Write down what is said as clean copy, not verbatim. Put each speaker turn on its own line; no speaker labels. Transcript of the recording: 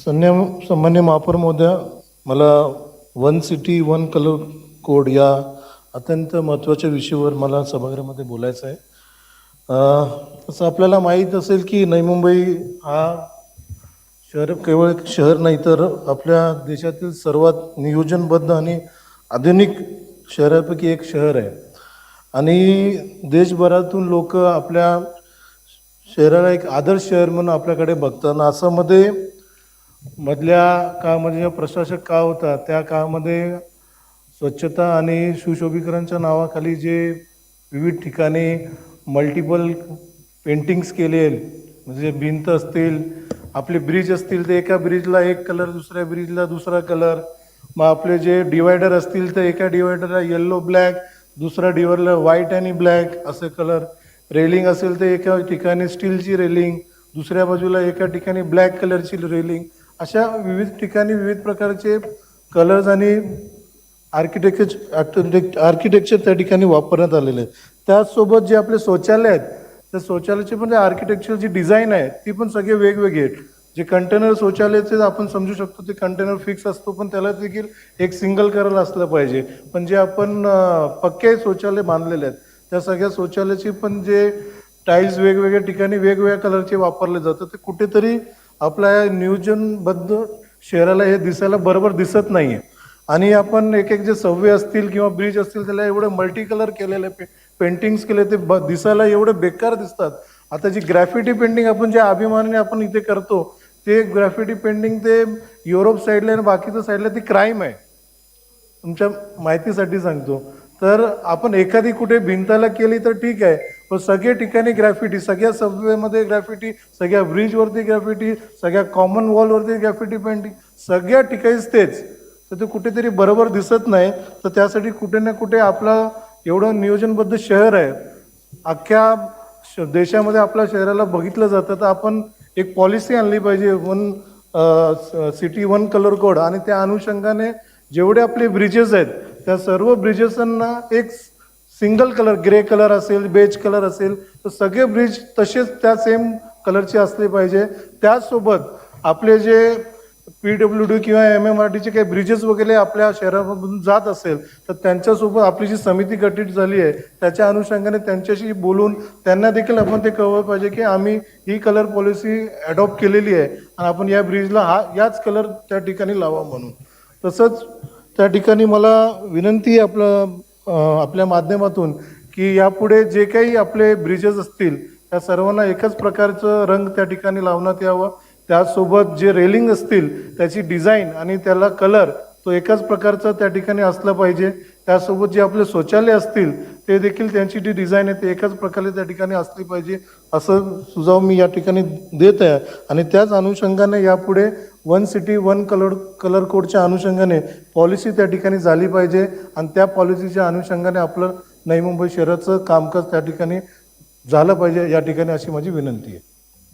सन्मान्य महापौर महोदय, मला one city one colour code या अत्यंत महत्त्वाच्या विषयावर मला सभागृहामध्ये बोलायचं आहे. असं आपल्याला माहीत असेल की नवी मुंबई हा शहर केवळ एक शहर नाही तर आपल्या देशातील सर्वात नियोजनबद्ध आणि आधुनिक शहरापैकी एक शहर आहे. आणि देशभरातून लोक आपल्या शहराला एक आदर्श शहर म्हणून आपल्याकडे बघतात. असं मध्ये मधल्या काळामध्ये जेव्हा प्रशासक काळ होता त्या काळामध्ये स्वच्छता आणि सुशोभीकरणाच्या नावाखाली जे विविध ठिकाणी मल्टिपल पेंटिंग्स केले, म्हणजे भिंत असतील, आपले ब्रिज असतील तर एका ब्रिजला एक कलर, दुसऱ्या ब्रिजला दुसरा कलर, मग आपले जे डिवायडर असतील तर एका डिवायडरला येल्लो ब्लॅक, दुसऱ्या डिवायडरला व्हाईट आणि ब्लॅक असे कलर, रेलिंग असेल तर एका ठिकाणी स्टीलची रेलिंग, दुसऱ्या बाजूला एका ठिकाणी ब्लॅक कलरची रेलिंग, अशा विविध ठिकाणी विविध प्रकारचे कलर्स आणि आर्किटेक्चर त्या ठिकाणी वापरण्यात आलेले आहेत. त्याचसोबत जे आपले शौचालय आहेत त्या शौचालयाची पण आर्किटेक्चरची डिझाईन आहे ती पण सगळे वेगवेगळे आहेत. जे कंटेनर शौचालयाचे आपण समजू शकतो ते कंटेनर फिक्स असतो, पण त्याला देखील एक सिंगल कलर असलं पाहिजे. पण जे आपण पक्के शौचालय बांधलेले आहेत त्या सगळ्या शौचालयाची पण जे टाईल्स वेगवेगळ्या ठिकाणी वेगवेगळ्या कलरचे वापरले जातात, ते कुठेतरी आपल्या नियोजनबद्ध शहराला हे दिसायला बरोबर दिसत नाही आहे. आणि आपण एक एक जे सबवे असतील किंवा ब्रिज असतील त्याला एवढं मल्टी कलर केलेले पेंटिंग्स केले ते दिसायला एवढे बेकार दिसतात. आता जी ग्रॅफिटी पेंटिंग आपण ज्या अभिमानाने आपण इथे करतो ते ग्रॅफिटी पेंटिंग ते युरोप साईडला आणि बाकीच्या साईडला ती क्राईम आहे. तुमच्या माहितीसाठी सांगतो, तर आपण एखादी कुठे भिंताला केली तर ठीक आहे, पण सगळ्या ठिकाणी ग्रॅफिटी, सगळ्या सबवेमध्ये ग्रॅफिटी, सगळ्या ब्रिजवरती ग्रॅफिटी, सगळ्या कॉमन वॉलवरती ग्रॅफिटी पेंटिंग, सगळ्या ठिकाणीच तेच, तर ते कुठेतरी बरोबर दिसत नाही. तर त्यासाठी कुठे ना कुठे आपला एवढं नियोजनबद्ध शहर आहे, अख्ख्या देशामध्ये आपल्या शहराला बघितलं जातं, तर आपण एक पॉलिसी आणली पाहिजे one city one colour code. आणि त्या अनुषंगाने जेवढे आपले ब्रिजेस आहेत त्या सर्व ब्रिजेसांना एक सिंगल कलर, ग्रे कलर असेल, बेज कलर असेल, तर सगळे ब्रिज तसेच त्या सेम कलरचे असले पाहिजे. त्याचसोबत आपले जे PWD किंवा MMRDचे काही ब्रिजेस वगैरे आपल्या शहरामधून जात असेल तर त्यांच्यासोबत आपली जी समिती गठीत झाली आहे त्याच्या अनुषंगाने त्यांच्याशी बोलून त्यांना देखील आपण ते कळवलं पाहिजे की आम्ही ही कलर पॉलिसी ॲडॉप्ट केलेली आहे आणि आपण या ब्रिजला याच कलर त्या ठिकाणी लावा म्हणून. तसंच त्या ठिकाणी मला विनंती आहे आपल्या माध्यमातून की यापुढे जे काही आपले ब्रिजेस असतील त्या सर्वांना एकच प्रकारचं रंग त्या ठिकाणी लावण्यात यावं. त्यासोबत जे रेलिंग असतील त्याची डिझाईन आणि त्याला कलर तो एकाच प्रकारचा त्या ठिकाणी असला पाहिजे. त्यासोबत जे आपले शौचालय असतील ते देखील त्यांची जी डिझाईन आहे ते एकाच प्रकारे त्या ठिकाणी असली पाहिजे, असं सुझाव मी या ठिकाणी देत आहे. आणि त्याच अनुषंगाने यापुढे वन सिटी वन कलर कोडच्या अनुषंगाने पॉलिसी त्या ठिकाणी झाली पाहिजे आणि त्या पॉलिसीच्या अनुषंगाने आपलं नवी मुंबई शहराचं कामकाज त्या ठिकाणी झालं पाहिजे या ठिकाणी, अशी माझी विनंती आहे.